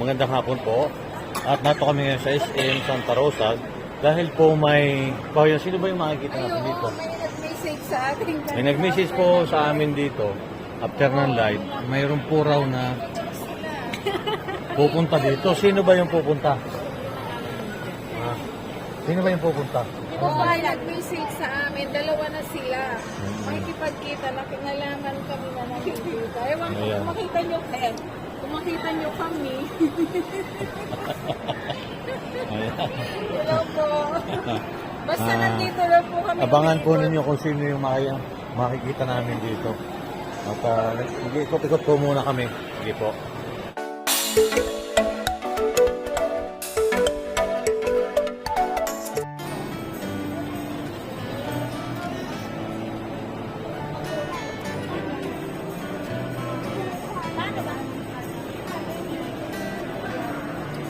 Magandang hapon po. At nato kami ngayon sa SM Santa Rosa dahil po may... Sino ba yung makikita natin dito? May nag-message sa akin. May nag-message po sa amin dito after ng live. Mayroon po raw na pupunta dito. Sino ba yung pupunta? Sino ba yung pupunta? Oo, may nag-message sa amin. Dalawa na sila. Makikipagkita na kinalaman kami na nakikita. Ewan ko, Ayan. kung makita nyo, kung makita nyo kami. Hello po. Basta nandito lang po kami. Abangan po ninyo kung sino yung makikita namin dito. At ikot-ikot po muna kami. Sige po.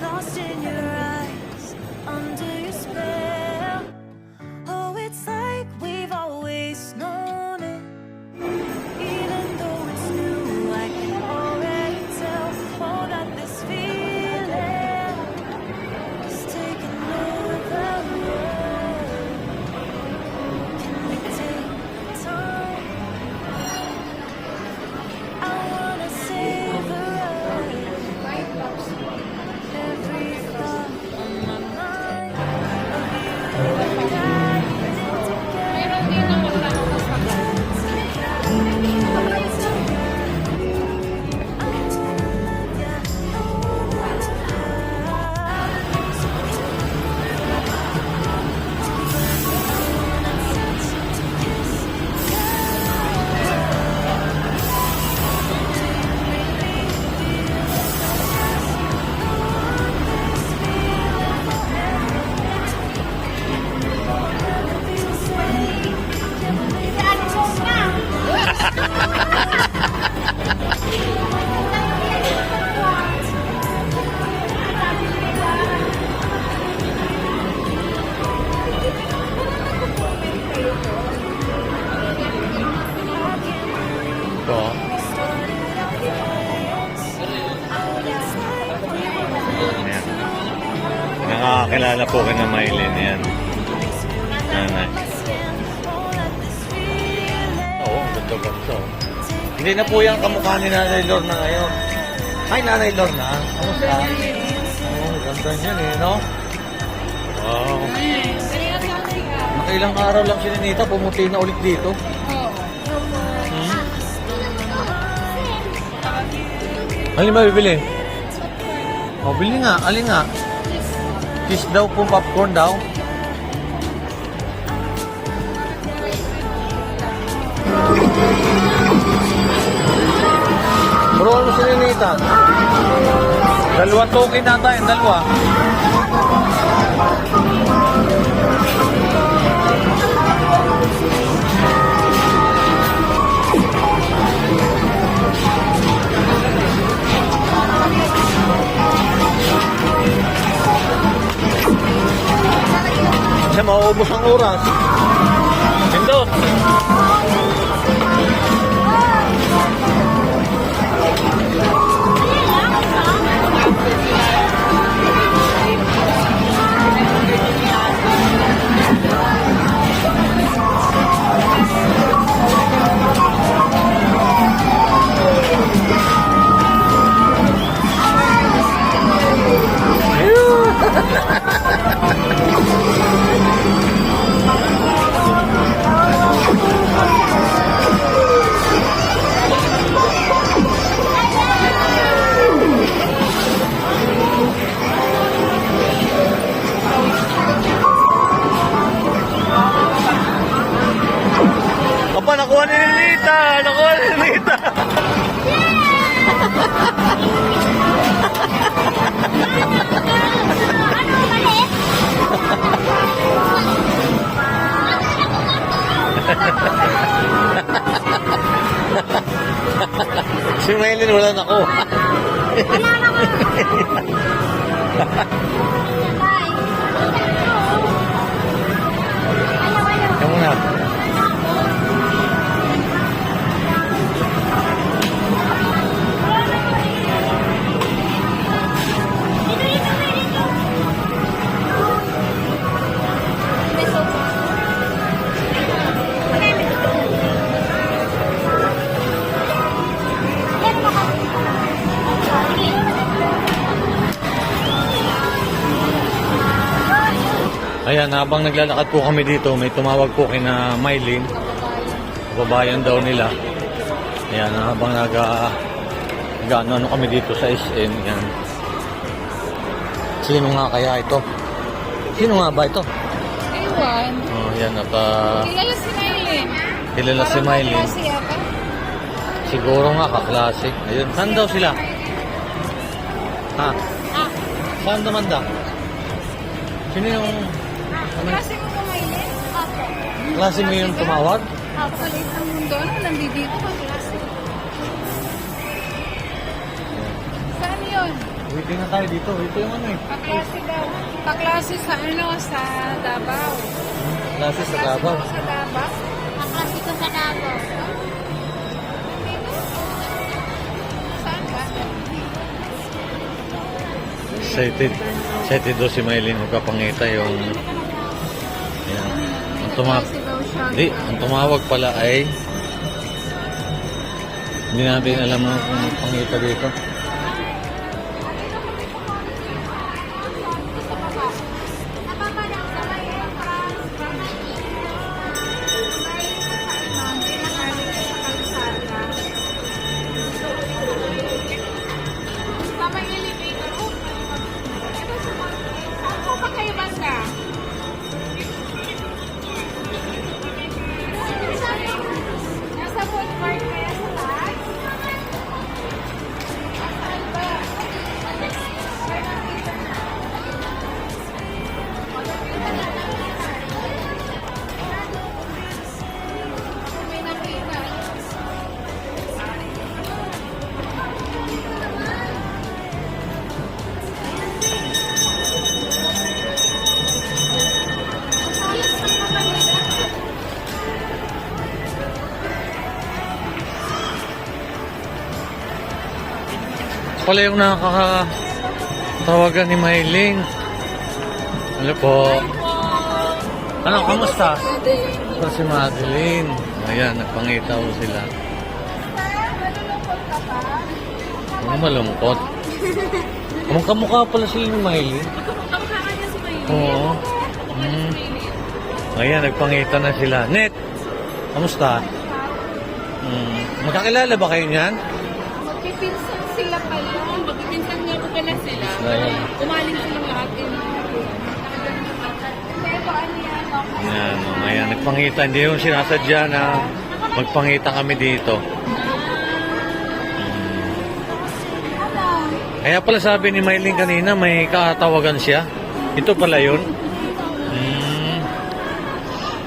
Lost in your eyes, under your spell. Oh, it's like we've always known it. Even though it's new, I can already tell. Oh, that this feeling is taking over the world. Can we take time? I wanna savor every thought on my mind of you. Meron din ako Ito. Ayan. Nakakakilala po kayo ng Maylin. Ayan. Nanay. Oo, ganda-ganda. Hindi na po yung kamukha ni Nanay Lorna ngayon. Hi, Nanay Lorna. Kamusta? Oo, ganda niyan eh, no? Wow. Nakailang araw lang si Ninita, pumuti na ulit dito. Alin ba bibili? O, bili nga. Alin nga? Cheese daw po, popcorn daw. Bro, ano si Ninita? Dalawang token nata yung dalawa. Kasi mauubos ang oras. Pindot. Aba, nakuha ni Ninita! Nakuha ni Ninita! Si Maylin wala nakuha. Wala naman. Kamu na. Ayan, habang naglalakad po kami dito, may tumawag po kina Mylene. Kababayan daw nila. Ayan, habang ano kami dito sa SM. Ayan. Sino nga kaya ito? Sino nga ba ito? Ewan. Oh, yan, Kilala si Mylene. kilala si Mylene. Kasi yata. Siguro nga, kaklase. Ayun, saan daw sila? Ha? Saan naman daw? Sino yung Klase mo ba Mylene? Opo. klase mo yung tumawag? Opo. Palit ang mundo. Ano, nandito ka klase. Saan yun? Waiting na tayo dito. Ito yung ano eh. Paklase daw. Paklase sa ano? Sa Davao. Klase sa Davao. Sa Davao? Paklase ko sa Davao. Saan ba? Excited daw si Mylene magpapangita yung yan. Paklase daw siya. Ang tumawag pala ay hindi natin alam kung pangita dito. Nasa food park kaya sa taas? May nakita. Pala yung nakakatawagan ni Mylene. Ano po? Ano, kamusta? Ito si Madeline. Ayan, nagpangita ko sila. Malulungkot ka pa? Ano malungkot? Kamukha pala sila ni Mylene. Kamukha ka niya si Mylene. Oo. Ayan, nagpangita na sila. Net, kamusta? Magkakilala ba kayo niyan? Magpipinsan sila pala. Magpipinsan nga po pala sila. Ayan. Umaling silang lahat. Pero ano yan? Ayan, ayan, nagpangita. Hindi yung sinasadya na magpangita kami dito. Kaya pala sabi ni Mylene kanina, may katawagan siya. Ito pala yun.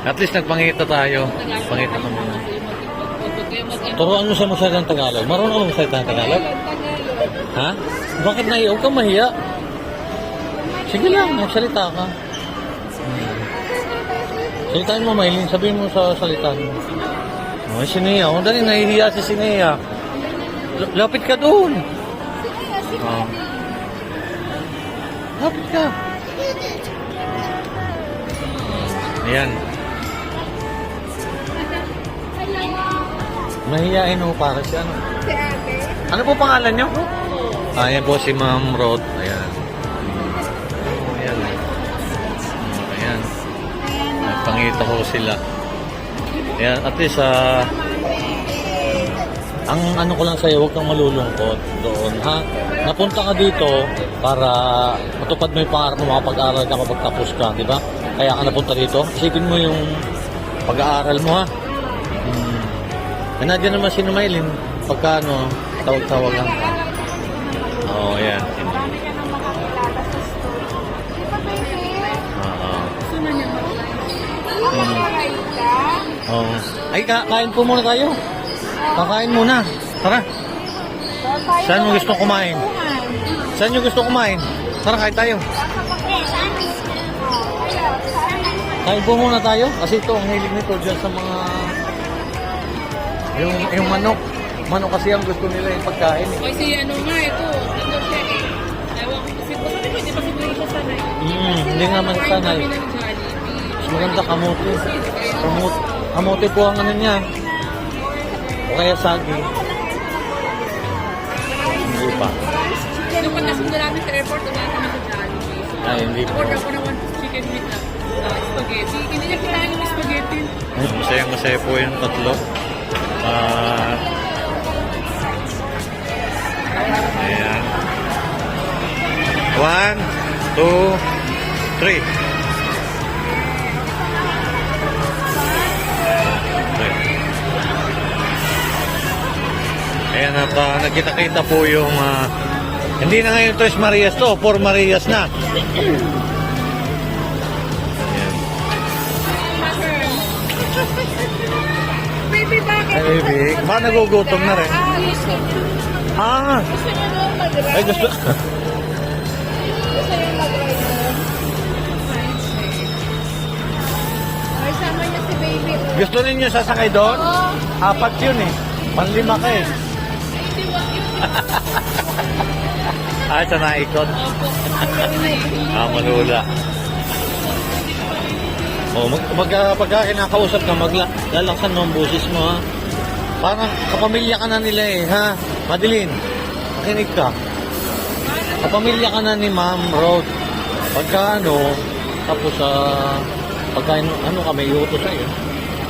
At least nagpangita tayo. Pangita kami. Turuan mo sa magsalita ng Tagalog. Marunong ka magsalita ng Tagalog? Ha? Bakit naiyaw ka? Mahiya? Sige lang, magsalita ka. Salitaan mo, Mylene. Sabihin mo sa salitaan mo. Oh, si Nia. Oh, dali, nahihiya si Nia. Lapit ka doon. Oh. Lapit ka. Ayan. Mahihiyain mo para siya. Ano? Si ate. Ano po pangalan niyo? Ayan po si Ma'am Rod. Ayan. Ayan. Ayan. Nagpangita ko sila. Ayan, at least ang ano ko lang sa'yo, huwag kang malulungkot doon, ha? Napunta ka dito para matupad mo yung pangarap mo, makapag-aaral ka, mapagtapos ka, di ba? Kaya ka napunta dito. Isipin mo yung pag-aaral mo, ha? Nandiyan naman si Mylene, pagka ano, tawag-tawag lang. Oo, ayan. Marami ka nang makakilala sa store. Di ba, baby? Oo. Gusto na niya mag-like ka? Oo. Ay, kain po muna tayo. Kakain muna. Tara. Saan mo gusto kumain? Saan nyo gusto kumain? Tara, kain tayo. Kain po muna tayo. Kasi ito, ang hilig nito dyan sa mga... Yung manok. Manok kasi ang gusto nila yung pagkain. Eh. Kasi ano nga, ito. Ito siya eh. Ewan ko kasi po. Sabi ko, di ba siguro siya sanay? Hindi naman sanay. Kami ng Jollibee. Mas maganda kamote. Kamote po ang ano niya. O kaya sagi. Hindi pa. Nung pagkasunod namin sa airport, umahan kami sa Jollibee. Ay, hindi po. Order ko ng 1 piece chicken meat na. spaghetti. Hindi niya kinain yung spaghetti. Masayang-masaya po yung tatlo. Ayan. 1, 2, 3. Ayan, at nagkita-kita po yung hindi na ngayon 3 Marias to, 4 Marias na. Ayan. Baby, bakit? Ay, baby, baka nagugutom na rin. Gusto Gusto niyo doon mag-ride? Ay, gusto. Gusto niyo mag-ride doon? Ay, sama niya si baby. Gusto ninyo sasakay doon? Oo. 4 yun eh. 5 ka eh. Ay, hindi wag yun. Ay, sa naikot. Opo. Malula. Pagka kinakausap ka, lalaksan mo ang busis mo, ha? Parang kapamilya ka na nila eh, ha? Madeline, makinig ka. Kapamilya ka na ni Ma'am Rod. Pagka tapos pagka ka, may utos sa'yo,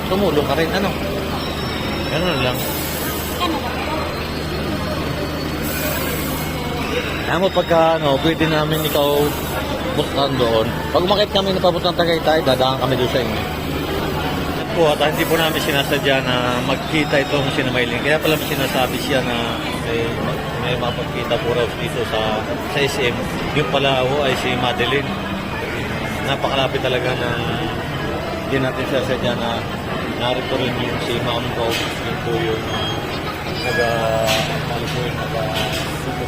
tumulong ka rin, Ganun lang. Alam mo, pagka pwede namin ikaw butan doon. Pag umakit kami na papuntang Tagaytay, dadaan kami doon sa inyo. At po, hindi po namin sinasadya na magkita itong sinamailing. Kaya pala sinasabi siya na may mapagkita po raw dito sa SM. Yung pala ay si Madeline. Napakalapit talaga ng hindi natin sinasadya na narito rin yung si Ma'am Rose. Yun po yung sa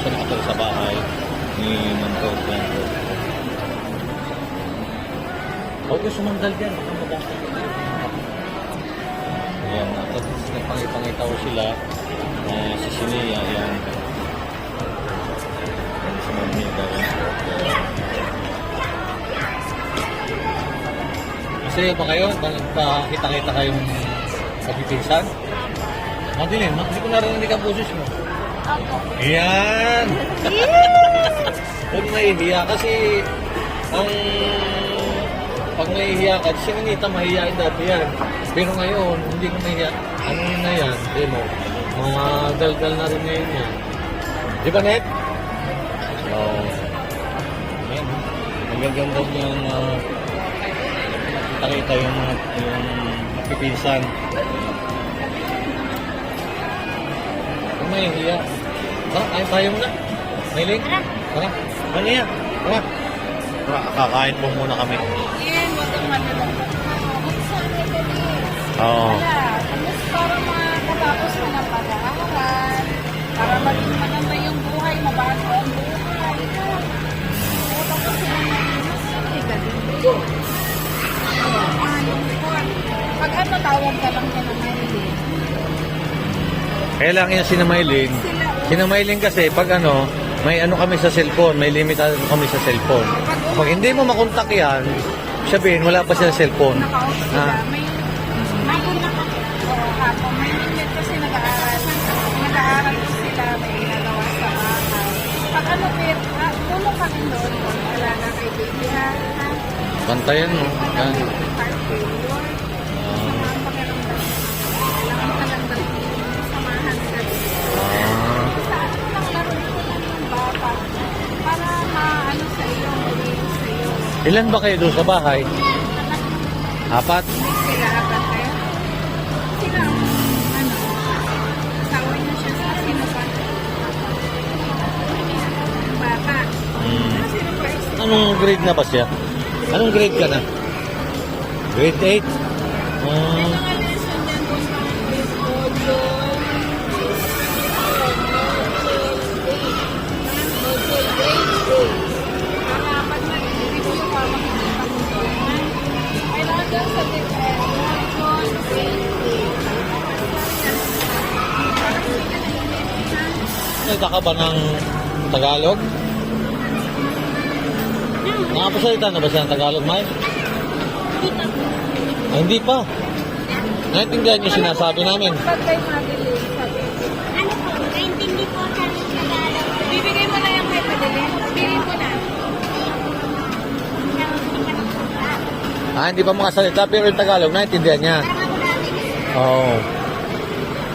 nakatala sa bahay ni Ma'am Rose. Huwag ko sumandal dyan, baka mabasag ko. Ayan, nagpangipangita ko sila. Si Sinia, ayan. Ayan, si Mamita. Masaya ba kayo? Kita-kita kayong pagpipinsan? Madeline, hindi ko narinig ang boses mo. Opo. Ayan! Huwag mahihiya kasi pag mahihiya ka, si Ninita mahihiyain dati yan. Pero ngayon, hindi ko mahihiya. Ano yun na yan? Di mo, mga dal-dal na rin ngayon yan. Di ba, Net? So, ayan. Ang gaganda niyang nakita yung pipinsan. Huwag mahihiya. Kain tayo muna. Mailing? Tara. Ano yan? Tara. Kakain po muna kami. Yan, wag kang madala. Sana ko din. Oo. Wala. Tapos para makatapos mo ng pag-aaral. Para maging maganda yung buhay, mabago ang buhay. O tapos yung mas galing. Pag tawag ka lang ka na Maylin. Kaya lang yan sinamailing. Sinamailing kasi pag may kami sa cellphone, may limitado kami sa cellphone. Pag hindi mo makontak yan, sabihin wala pa siya sa cellphone. Naka-off sila. Ah. May hapon. May minute kasi nag-aaral. Nag-aaral ko sila. May ginagawa sa bahay. Pag tulong kami doon. Wala na kay baby ha. Bantayan mo. Yan. Heart failure. Ang pakiramdam. Kailangan ka lang dalhin. Samahan ka din. Sa ano lang laro ko lang yung bata. Para maano sa iyo. Magiging sa iyo. Ilan ba kayo doon sa bahay? 4? Sila apat kayo? Sila, asawa niya siya sa sino pa? Bata. Sino pa isa? Anong grade na ba siya? Anong grade ka na? Grade 8? May mga lesson yan kung pang-grade module. Module grade 8. Pag hindi ko yung makikita mo doon. Kailangan doon sa module grade 8. Nagka ka ba ng Tagalog? Nakapasalita na ba siya ng Tagalog, May? Ay, hindi pa. Naintindihan niyo sinasabi namin. Pag kay Madeline, sabi, Ano po? Naintindi po sa Tagalog. bibigay mo na yung kay Madeline. Bilhin mo na. Hindi pa makasalita, pero yung Tagalog, naintindihan niya. Parang ako dati kasi. Oo.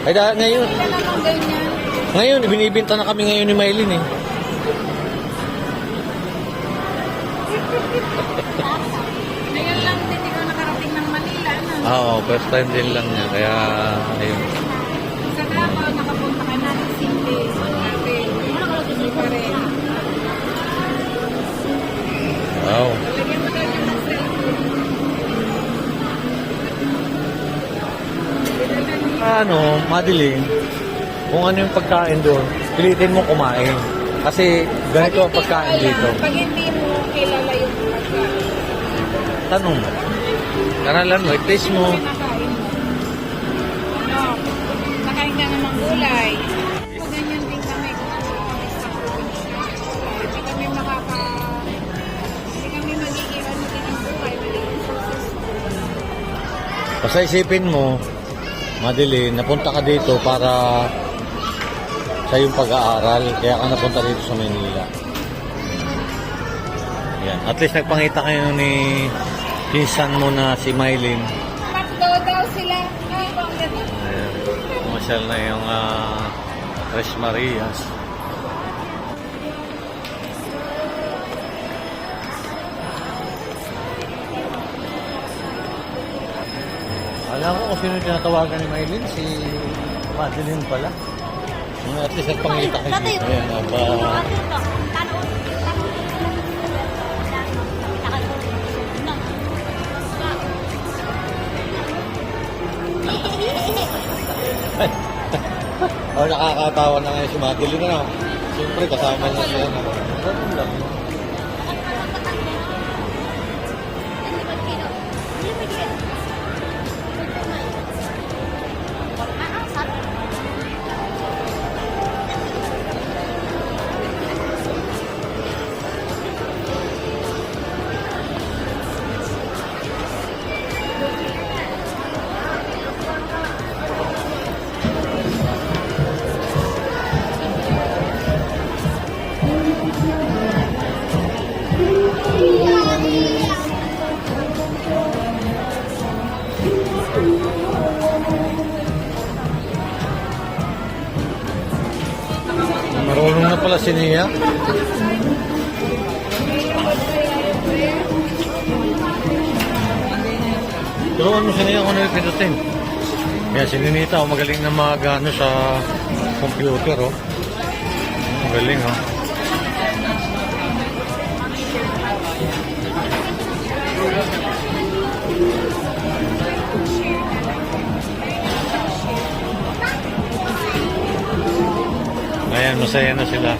Ay, ngayon, Wala namang ganyan. ngayon, binibinta na kami ngayon ni Maylin eh. Ngayon lang din ikaw nakarating ng Manila, no? Oo, first time din lang niya, kaya, ayun. Sa Davao, nakapunta ka na ng City. Grabe. Hindi pa rin. Wow. Lagyan mo daw yung cellphone. Ano, Madeline, kung ano yung pagkain doon, pilitin mo kumain. Kasi ganito ang pagkain dito. Pag hindi mo kilala yung pagkain, Tanong mo. Karalan mo, i-taste mo. kinakain mo. Ano, nakain ka na ng gulay. So, ganyan din kami kung ano kami sa probinsya. Hindi kami hindi kami magiging ano din ang buhay, magiging successful. Basta isipin mo, Madeline, napunta ka dito para sa iyong pag-aaral. Kaya ka napunta dito sa Manila. Yan. At least nagpangita kayo ni pinsan mo na si Maylin. Makdo daw sila. Ay, bakit? Ayan. Pumasyal na yung Tres Marias. Alam ko kung sino yung tinatawagan ni Maylin, si Madeline pala. At least nagpangita kayo dito. Ayan, nakakatawa na ngayon si Madeline na. Siyempre kasama niya siya. Ganun lang. Marunong na pala si Nia. Turuan mo si Nia kung ano yung pinutin. Yan, si Ninita, magaling na mag-ano sa computer, oh. Magaling, oh. Ayan, masaya na sila.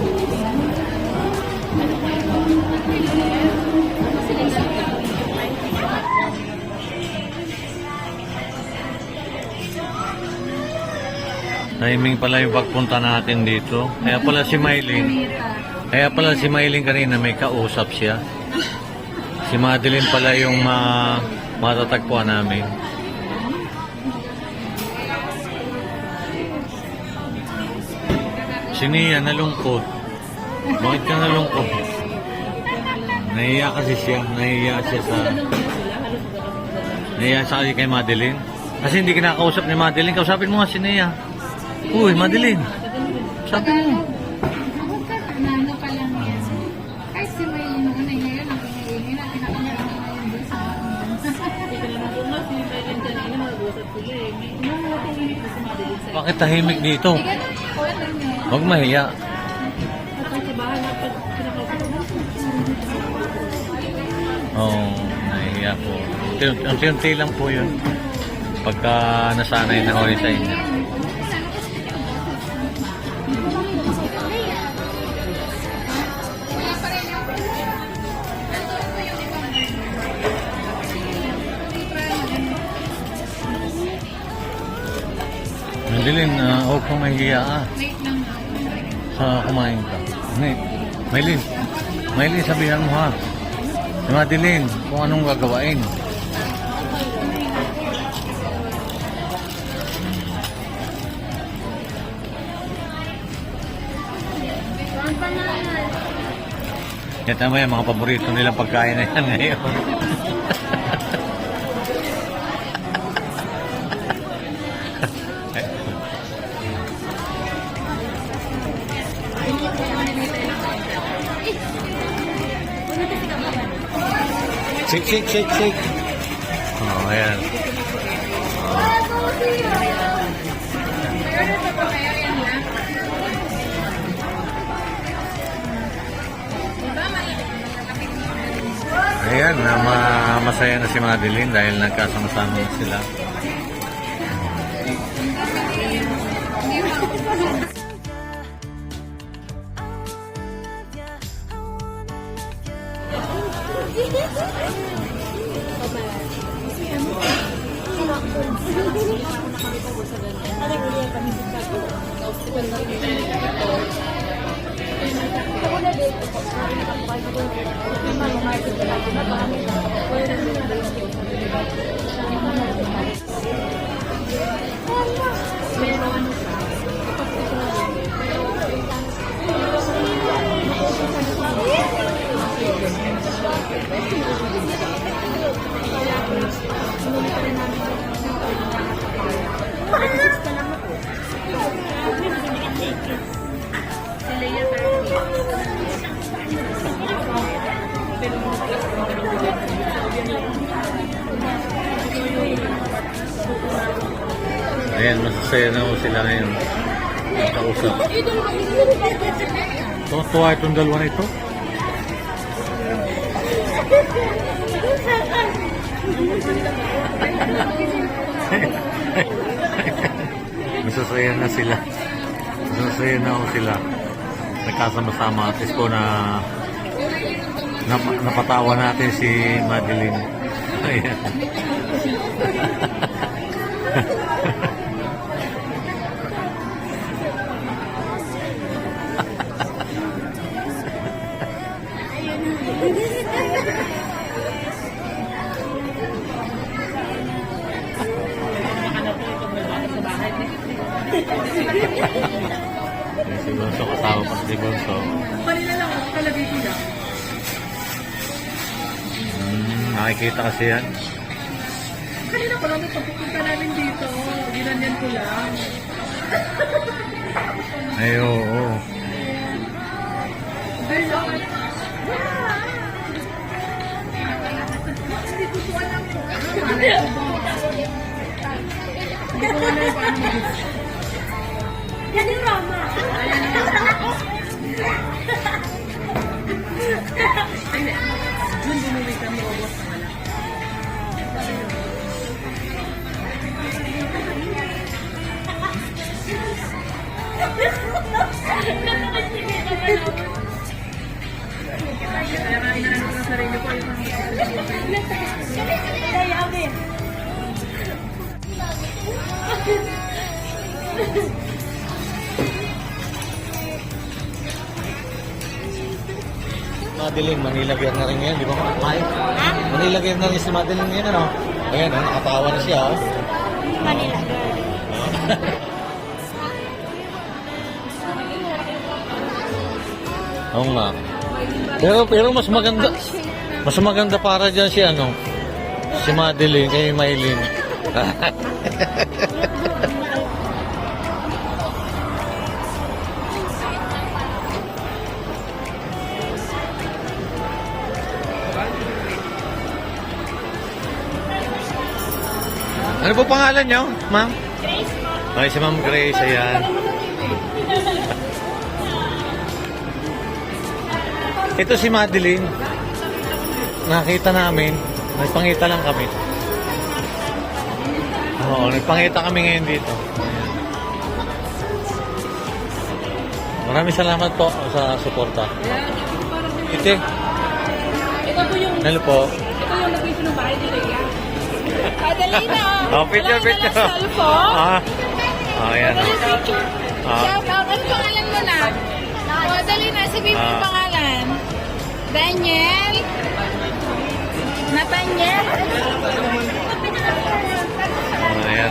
Timing pala yung pagpunta natin dito. Kaya pala si Maylin kanina may kausap siya. Si Madeline pala yung matatagpuan namin. Si Nia nalungkot. Bakit ka nalungkot? Nahiya kasi siya. Nahiya siya kasi kay Madeline. Kasi hindi kinakausap ni Madeline. Kausapin mo nga si Nia. Uy, Madeline. Sabi mo. Ako ka, ano pa lang yan. Ay, si Maylin noon ay ngayon, ang ingay na, pinakanya na ngayon doon sa akin. Bakit tahimik dito? Sige, kuha lang niya. Huwag mahiya. Oo, nahiya po. Unti-unti lang po yun. Pagka nasanay na huli sa inyo. Madeline, huwag kang mahiya Wait lang. sa kumain ka. Maylin, sabihan mo ha. Si Madeline, kung anong gagawain. Yan tama yan, mga paborito nilang pagkain na yan ngayon. Shake, shake, shake, shake. Oh, ayan. Ayan, masaya na si Madeline dahil nagkasama-sama na sila. Ayan, masasaya na ho sila ngayon. Kausap. Tuwa itong dalawa na ito. Masasaya na sila. Masasaya na ho sila. Nagkasama-sama at least po na napatawa natin si Madeline. Ayan. Si Bonso, kasama pa si Bonso. Kanina lang ako kalagay ko lang. Nakikita kasi yan. Kanina ko lang ito pupunta namin dito. Ginanyan ko lang. Ay, oo. Dahil ako. Hindi ko po alam kung ano. Hindi ko alam kung ano. Yan yung Rama. Hindi. Doon bumili kami ubos na wala. Madeline, Manila Beer na rin ngayon, di ba? Ay, Manila Beer na rin si Madeline ngayon, ano? Ayan, nakatawa na siya, oh. Manila girl. Oo nga. Pero mas maganda para dyan si ano, si Madeline kay Maylin. Ano po pangalan niyo, ma'am? Grace po. Ay, si Ma'am Grace, ayan. Ito si Madeline. Nakita namin. Nagpangita lang kami. Oo, nagpangita kami ngayon dito. Ayan. Maraming salamat po sa suporta. Ite, Ito po yung, ano po? ito yung location ng bahay ni Rhea. Adelina! Oh, picture, picture. Cellphone. Ayan. Picture. Ah. Shout out. Ano pangalan mo na? O, Adelina, sabihin mo yung pangalan. Daniel. Nathaniel. Ayan.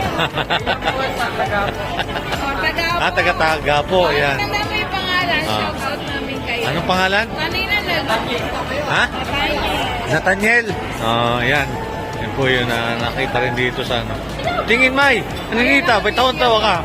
Taga-Taga po. Taga-taga po, ayan. Tanda mo yung pangalan. Ah. Shout out namin kayo. Anong pangalan? Kanina na. Ha? Nathaniel. Nathaniel. Ayan. Yan po yun na nakita rin dito sa ano. Tingin, May. Nakikita. Ba't tawa-tawa ka?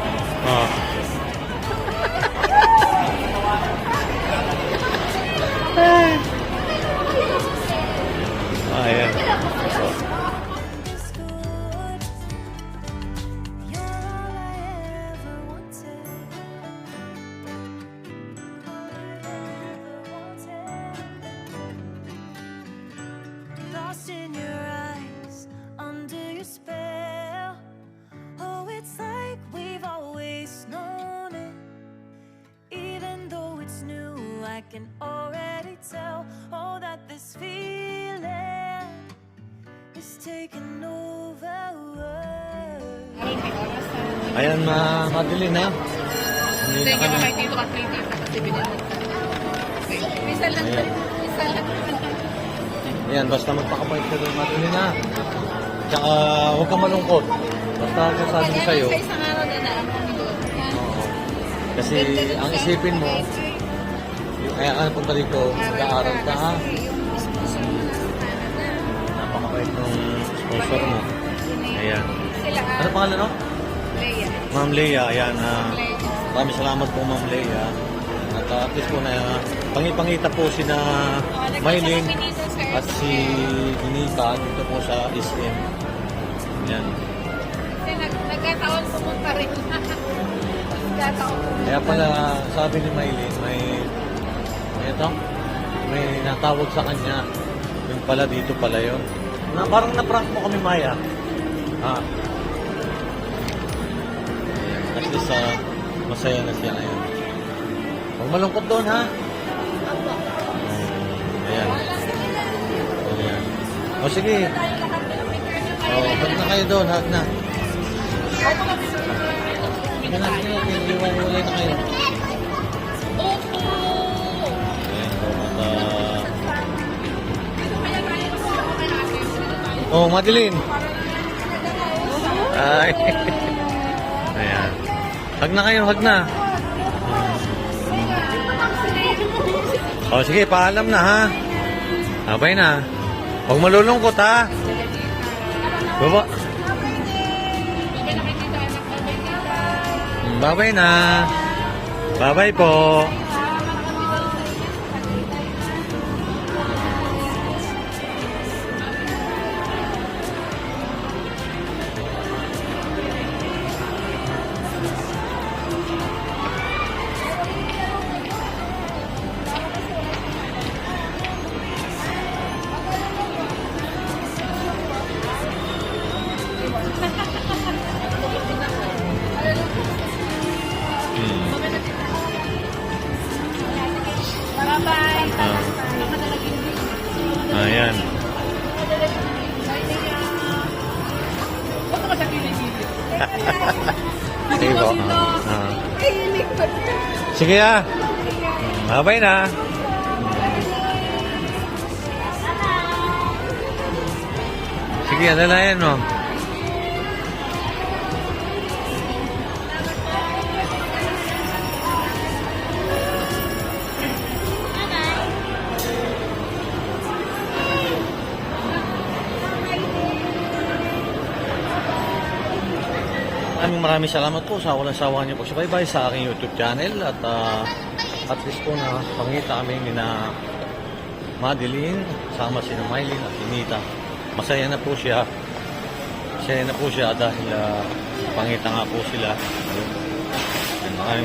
lost in your eyes, under your spell. Oh, it's like we've always known it. Even though it's new, I can already tell. Oh, that this feeling is taking over. Ayan, Madeline, ha? Hindi na Thank you kami. kay Tito at kay Tita kasi binigyan. Isa lang. Ayan. Isa lang. Ayan, basta magpakabait ka doon, Madeline, ha? Tsaka huwag kang malungkot. Basta sasabi ko sa'yo. Sa isang araw na lang kami doon. Yan. Oo. Kasi Ganda dun ang sa- isipin mo, kaya ka punta dito, mag-aaral ka, ha? Kasi yung sponsor mo nasa Canada. Napakabait ng sponsor mo. Ayan. Sila Ano pangalan, no? Leia. Ma'am Leia, ayan. Leia. Maraming salamat po, Ma'am Leia. At at least po na pangipangita po si na Maylin at si Ginita dito po sa SM. Ayan. Kasi nagkataon pumunta rin. Nagkataon pumunta. Kaya pala sabi ni Maylin, may natawag sa kanya. Yung pala dito pala yun. Na, parang na-prank mo kami, Maya. Ah. Ayan. At least masaya na siya ngayon. Huwag malungkot doon, ha? Ayan. Ayan. O sige. O, hug na kayo doon, hug na. Sige na, iwan-iwalay na kayo. Ayan po, oh, Madeline. Ay. Ayan. Hug na kayo, hug na. O sige, paalam na, ha? Abay na. Huwag malulungkot, ha? Baba. Babay na. Babay po. Bye-bye. Ayan. Ba't ako sa kilig-kilig? Sige po. Kilig pa. Sige, ha? Babay na. Sige, alalayan mo. Maraming salamat po sa walang sawa niyo po sa bye sa aking YouTube channel at least po na pangita kami ni na Madeline sama si na Maylin at Inita. Masaya na po siya. Masaya na po siya dahil pangita nga po sila.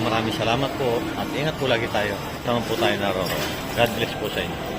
Maraming salamat po at ingat po lagi tayo. Tama po tayo naroon. God bless po sa inyo.